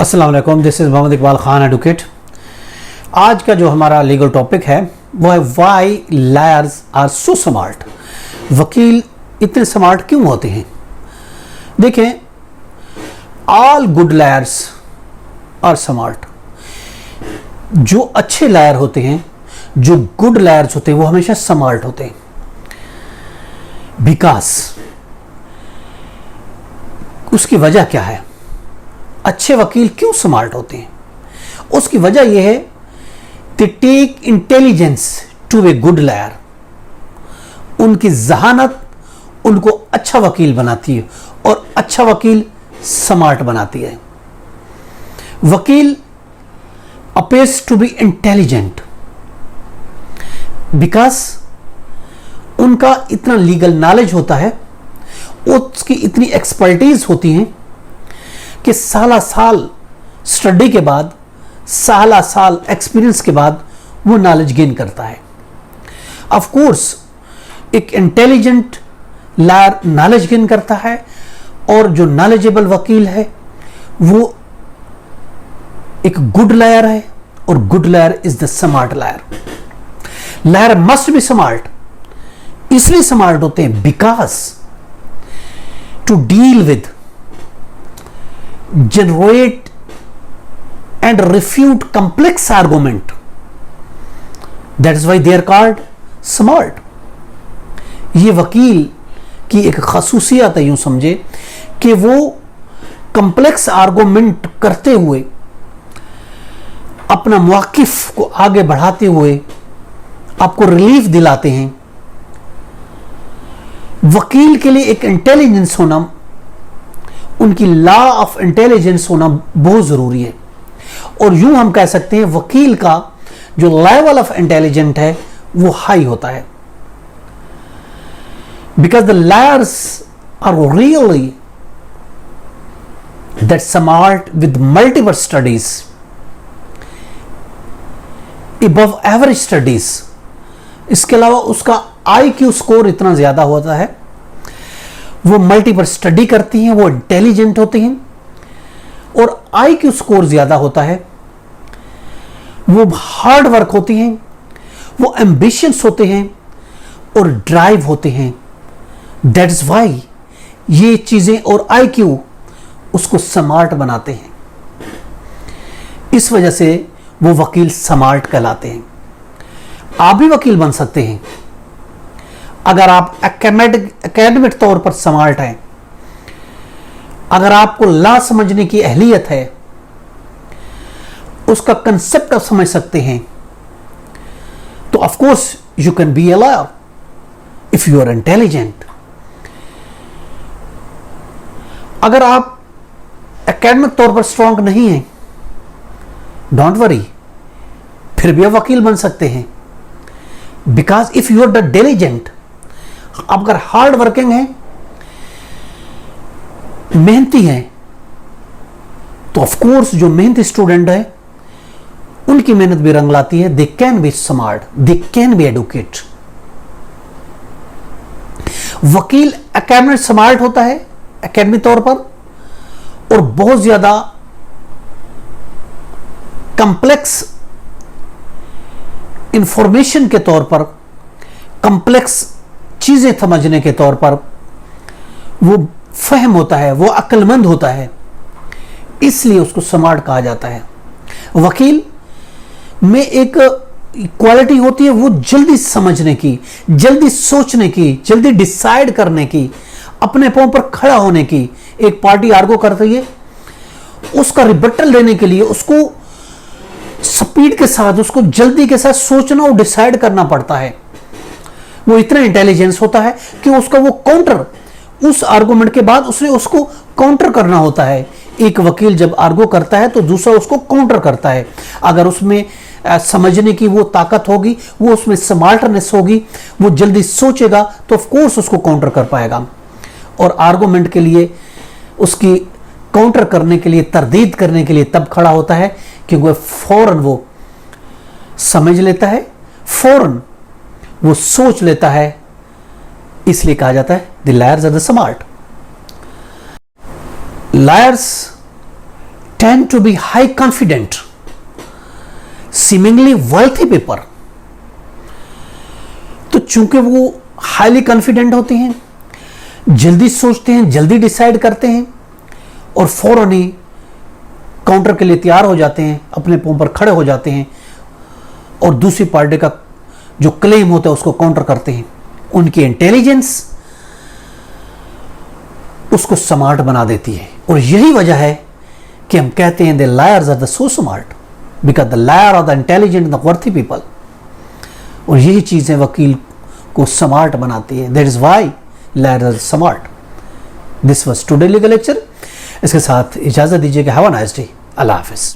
अस्सलाम वालेकुम, this is Mohammad Iqbal Khan advocate. आज का जो हमारा लीगल टॉपिक है वो है why lawyers are so smart. वकील इतने स्मार्ट क्यों होते हैं? देखें, all good lawyers are smart. जो अच्छे लायर होते हैं, जो गुड लायर्स होते हैं, वो हमेशा स्मार्ट होते हैं। बिकॉज उसकी वजह क्या है? अच्छे वकील क्यों स्मार्ट होते हैं? उसकी वजह यह है they take intelligence to a good lawyer. उनकी जहानत उनको अच्छा वकील बनाती है और अच्छा वकील स्मार्ट बनाती है। वकील appears to be intelligent because उनका इतना लीगल नॉलेज होता है, उसकी इतनी एक्सपर्टीज होती है कि साला साल स्टडी के बाद, साला साल एक्सपीरियंस के बाद वो नॉलेज गेन करता है। ऑफ कोर्स एक इंटेलिजेंट लायर नॉलेज गेन करता है और जो नॉलेजेबल वकील है वो एक गुड लायर है, और good lawyer is the smart lawyer. Lawyer must be smart. इसलिए स्मार्ट होते हैं because to deal with, generate and refute complex argument. That is why they are called smart. ये वकील की एक खसूसियत है, यूं समझे कि वो कंप्लेक्स आर्गुमेंट करते हुए अपना मौक़िफ़ को आगे बढ़ाते हुए आपको रिलीफ दिलाते हैं। वकील के लिए एक इंटेलिजेंस होना, उनकी लॉ ऑफ इंटेलिजेंस होना बहुत जरूरी है। और यूं हम कह सकते हैं वकील का जो लेवल ऑफ इंटेलिजेंट है वो हाई होता है। Because the lawyers are really that smart with multiple studies, above average studies. इसके अलावा उसका IQ स्कोर इतना ज्यादा होता है, वो मल्टीपल स्टडी करती हैं, वो इंटेलिजेंट होती हैं और IQ स्कोर ज्यादा होता है, वो हार्ड वर्क होती हैं, वो एम्बिशियस होते हैं और ड्राइव होते हैं। दैट इज वाई ये चीजें और IQ उसको स्मार्ट बनाते हैं। इस वजह से वो वकील स्मार्ट कहलाते हैं। आप भी वकील बन सकते हैं अगर आप एकेडमिक तौर पर स्मार्ट हैं, अगर आपको लॉ समझने की अहलियत है, उसका कंसेप्ट आप समझ सकते हैं, तो of course you can be a lawyer if you are intelligent. अगर आप एकेडमिक तौर पर स्ट्रांग नहीं हैं, डोंट वरी, फिर भी आप वकील बन सकते हैं। Because if you are the diligent, आप अगर हार्ड वर्किंग हैं, मेहनती हैं, तो ऑफ कोर्स जो मेहनती स्टूडेंट है उनकी मेहनत भी रंग लाती है। They can be smart, they can be educate. वकील एकेडमिक स्मार्ट होता है एकेडमिक तौर पर, और बहुत ज्यादा कंप्लेक्स इंफॉर्मेशन के तौर पर, कंप्लेक्स चीजें समझने के तौर पर वो फहम होता है, वो अक्लमंद होता है, इसलिए उसको स्मार्ट कहा जाता है। वकील में एक क्वालिटी होती है वो जल्दी समझने की, जल्दी सोचने की, जल्दी डिसाइड करने की, अपने पांव पर खड़ा होने की। एक पार्टी आर्गो करती है, उसका रिबटल देने के लिए उसको स्पीड के साथ, उसको जल्दी के साथ सोचना और डिसाइड करना पड़ता है। वो इतना इंटेलिजेंस होता है कि उसका वो काउंटर, उस आर्गुमेंट के बाद उसने उसको काउंटर करना होता है। एक वकील जब आर्गो करता है तो दूसरा उसको काउंटर करता है। अगर उसमें समझने की वो ताकत होगी, वो उसमें स्मार्टनेस होगी, वो जल्दी सोचेगा, तो ऑफ कोर्स उसको काउंटर कर पाएगा। और आर्गुमेंट के लिए, उसकी काउंटर करने के लिए, तरदीद करने के लिए तब खड़ा होता है क्योंकि फौरन वो समझ लेता है, फौरन वो सोच लेता है। इसलिए कहा जाता है the lawyers are the smart. Lawyers tend to be high confident, seemingly wealthy people. तो चूंकि वो हाईली कॉन्फिडेंट होते हैं, जल्दी सोचते हैं, जल्दी डिसाइड करते हैं और फौरन ही काउंटर के लिए तैयार हो जाते हैं, अपने पांव पर खड़े हो जाते हैं और दूसरी पार्टी का जो क्लेम होता है उसको काउंटर करते हैं। उनकी इंटेलिजेंस उसको स्मार्ट बना देती है और यही वजह है कि हम कहते हैं the lawyers are the so smart because the lawyer are the intelligent the worthy people. और यही चीजें वकील को स्मार्ट बनाती है। That is why lawyers are smart. This was today legal lecture. इसके साथ इजाजत दीजिए कि have a nice day. Allah Hafiz.